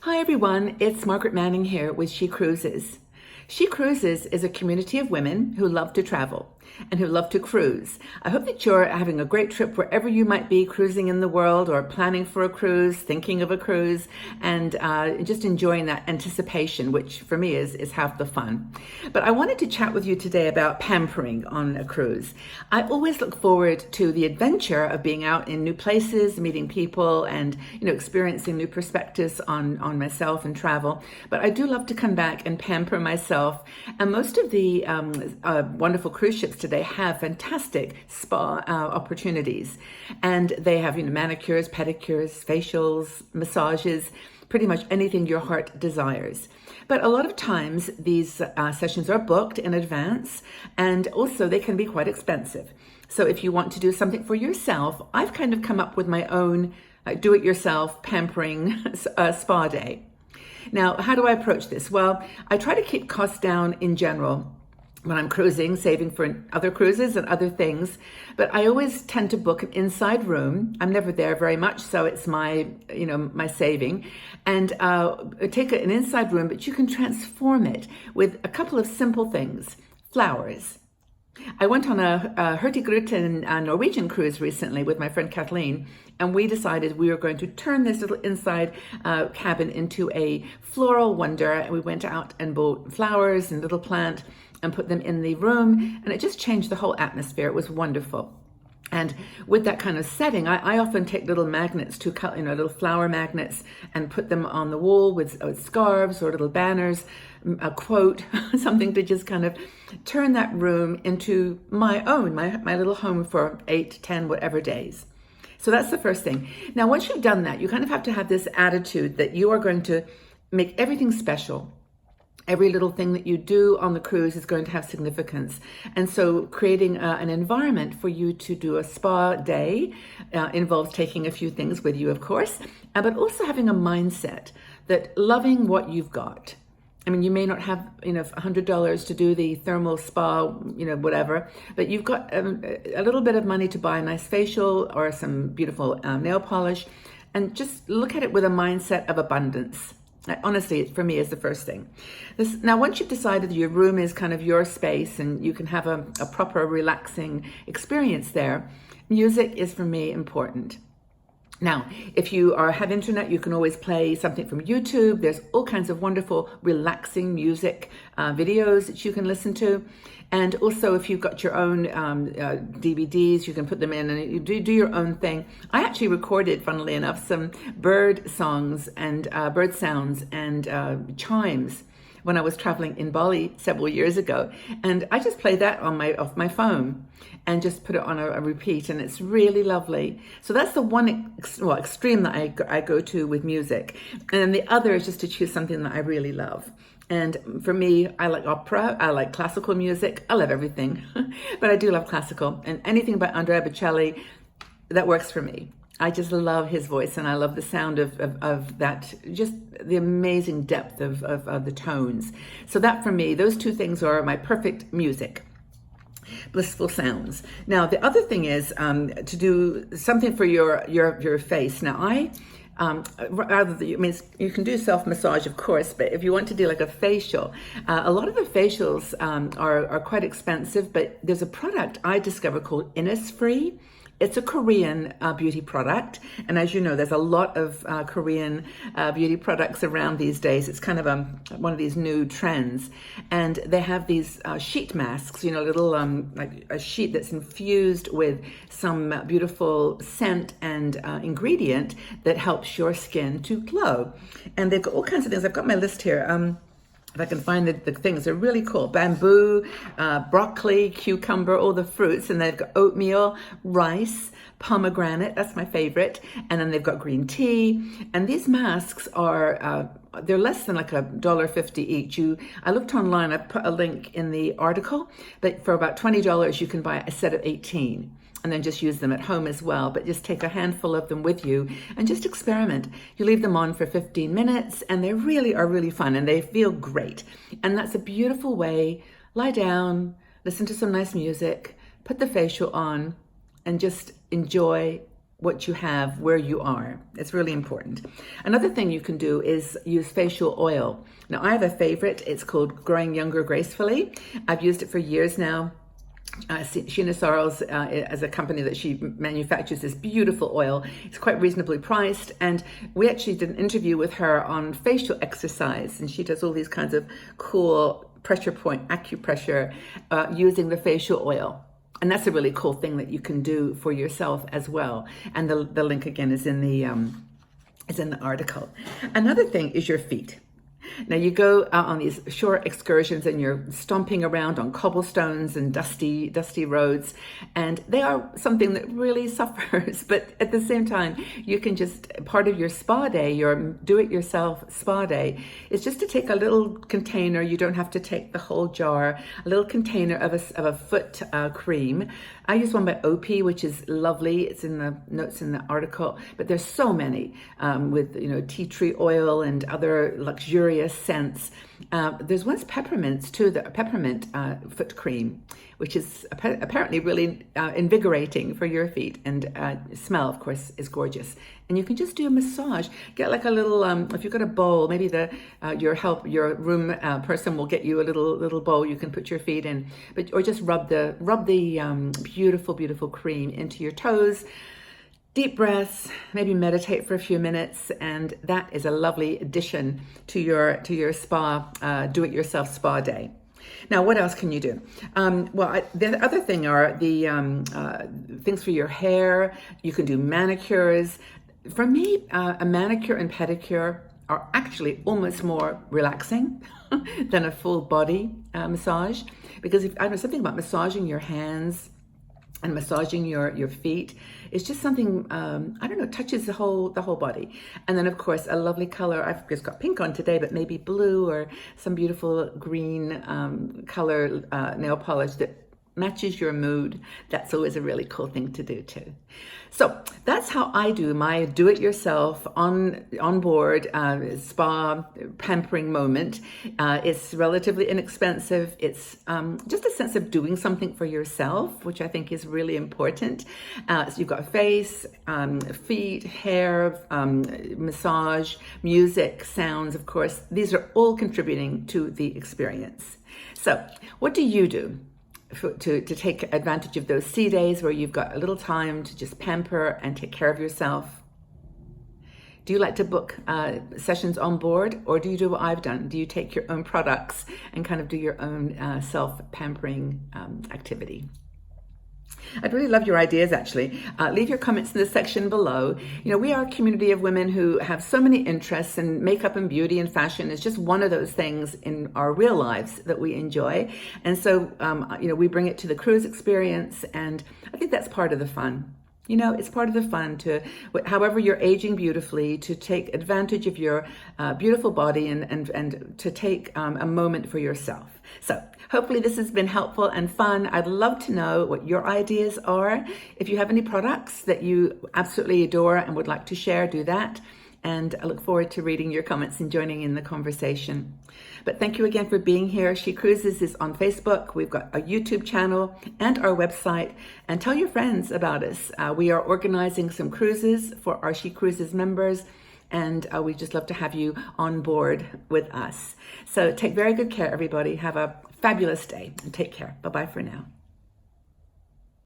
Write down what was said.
Hi everyone, it's Margaret Manning here with She Cruises. She Cruises is a community of women who love to travel and who love to cruise. I hope that you're having a great trip wherever you might be cruising in the world or planning for a cruise, thinking of a cruise, and just enjoying that anticipation, which for me is half the fun. But I wanted to chat with you today about pampering on a cruise. I always look forward to the adventure of being out in new places, meeting people, and experiencing new perspectives on myself and travel. But I do love to come back and pamper myself. And most of the wonderful cruise ships today have fantastic spa opportunities, and they have manicures, pedicures, facials, massages, pretty much anything your heart desires. But a lot of times these sessions are booked in advance, and also they can be quite expensive. So if you want to do something for yourself, I've kind of come up with my own do-it-yourself pampering spa day. Now, how do I approach this? Well, I try to keep costs down in general when I'm cruising, saving for other cruises and other things. But I always tend to book an inside room. I'm never there very much, so it's my saving. And take an inside room, but you can transform it with a couple of simple things. Flowers. I went on a Hurtigruten Norwegian cruise recently with my friend Kathleen, and we decided we were going to turn this little inside cabin into a floral wonder. And we went out and bought flowers and little plant and put them in the room, and it just changed the whole atmosphere. It was wonderful. And with that kind of setting, I often take little magnets to cut, little flower magnets, and put them on the wall with scarves or little banners, a quote, something to just kind of turn that room into my own, my little home for 8, 10, whatever days. So that's the first thing. Now, once you've done that, you kind of have to have this attitude that you are going to make everything special. Every little thing that you do on the cruise is going to have significance. And so creating an environment for you to do a spa day involves taking a few things with you, of course, but also having a mindset that loving what you've got. I mean, you may not have, $100 to do the thermal spa, whatever, but you've got a little bit of money to buy a nice facial or some beautiful nail polish, and just look at it with a mindset of abundance. Honestly, for me, is the first thing. Now, once you've decided that your room is kind of your space and you can have a proper relaxing experience there, music is for me important. Now, if you have internet, you can always play something from YouTube. There's all kinds of wonderful, relaxing music videos that you can listen to. And also, if you've got your own DVDs, you can put them in and you do your own thing. I actually recorded, funnily enough, some bird songs and bird sounds and chimes when I was traveling in Bali several years ago. And I just played that off my phone and just put it on a repeat, and it's really lovely. So that's the one extreme that I go to with music. And then the other is just to choose something that I really love. And for me, I like opera, I like classical music, I love everything, but I do love classical. And anything by Andrea Bocelli, that works for me. I just love his voice, and I love the sound of that, just the amazing depth of the tones. So that for me, those two things are my perfect music. Blissful sounds. Now, the other thing is to do something for your face. Now, you can do self-massage, of course, but if you want to do like a facial, a lot of the facials are quite expensive, but there's a product I discovered called Innisfree. It's a Korean beauty product, and as you know, there's a lot of Korean beauty products around these days. It's kind of one of these new trends, and they have these sheet masks, little like a sheet that's infused with some beautiful scent and ingredient that helps your skin to glow. And they've got all kinds of things. I've got my list here. If I can find the things, they're really cool. Bamboo, broccoli, cucumber, all the fruits. And they've got oatmeal, rice, pomegranate, that's my favorite. And then they've got green tea. And these masks are, they're less than like $1.50 each. I looked online, I put a link in the article, but for about $20, you can buy a set of 18. And then just use them at home as well. But just take a handful of them with you and just experiment. You leave them on for 15 minutes and they really are really fun and they feel great. And that's a beautiful way. Lie down, listen to some nice music, put the facial on, and just enjoy what you have where you are. It's really important. Another thing you can do is use facial oil. Now, I have a favorite. It's called Growing Younger Gracefully. I've used it for years now. Sheena Sarles as a company that she manufactures this beautiful oil. It's quite reasonably priced, and we actually did an interview with her on facial exercise, and she does all these kinds of cool pressure point acupressure using the facial oil. And that's a really cool thing that you can do for yourself as well. And the link again is in the article. Another thing is your feet. Now you go out on these short excursions and you're stomping around on cobblestones and dusty roads, and they are something that really suffers. But at the same time, you can just, part of your spa day, your do-it-yourself spa day, is just to take a little container. You don't have to take the whole jar. A little container of a foot cream. I use one by OP, which is lovely. It's in the notes in the article, but there's so many with tea tree oil and other luxurious scents. There's one's peppermints too, the peppermint foot cream, which is apparently really invigorating for your feet, and smell, of course, is gorgeous. And you can just do a massage. Get like a little, if you've got a bowl, maybe your room person will get you a little bowl you can put your feet in, or just rub the beautiful cream into your toes. Deep breaths, maybe meditate for a few minutes, and that is a lovely addition to your spa, do-it-yourself spa day. Now, what else can you do? The other thing are the things for your hair. You can do manicures. For me, a manicure and pedicure are actually almost more relaxing than a full body massage, because I know something about massaging your hands and massaging your feet. It's just something, touches the whole body. And then, of course, a lovely color. I've just got pink on today, but maybe blue or some beautiful green color nail polish that matches your mood. That's always a really cool thing to do too. So that's how I do my do-it-yourself on board spa pampering moment. It's relatively inexpensive. It's just a sense of doing something for yourself, which I think is really important. So you've got face, feet, hair, massage, music, sounds, of course. These are all contributing to the experience. So what do you do to take advantage of those sea days where you've got a little time to just pamper and take care of yourself? Do you like to book sessions on board, or do you do what I've done? Do you take your own products and kind of do your own self-pampering activity? I'd really love your ideas, actually. Leave your comments in the section below. We are a community of women who have so many interests, and makeup and beauty and fashion is just one of those things in our real lives that we enjoy. And so, we bring it to the cruise experience, and I think that's part of the fun. It's part of the fun to, however you're aging beautifully, to take advantage of your beautiful body and to take a moment for yourself. So hopefully this has been helpful and fun. I'd love to know what your ideas are. If you have any products that you absolutely adore and would like to share, do that. And I look forward to reading your comments and joining in the conversation. But thank you again for being here. She Cruises is on Facebook. We've got a YouTube channel and our website. And tell your friends about us. We are organizing some cruises for our She Cruises members. And we just love to have you on board with us. So take very good care, everybody. Have a fabulous day and take care. Bye-bye for now.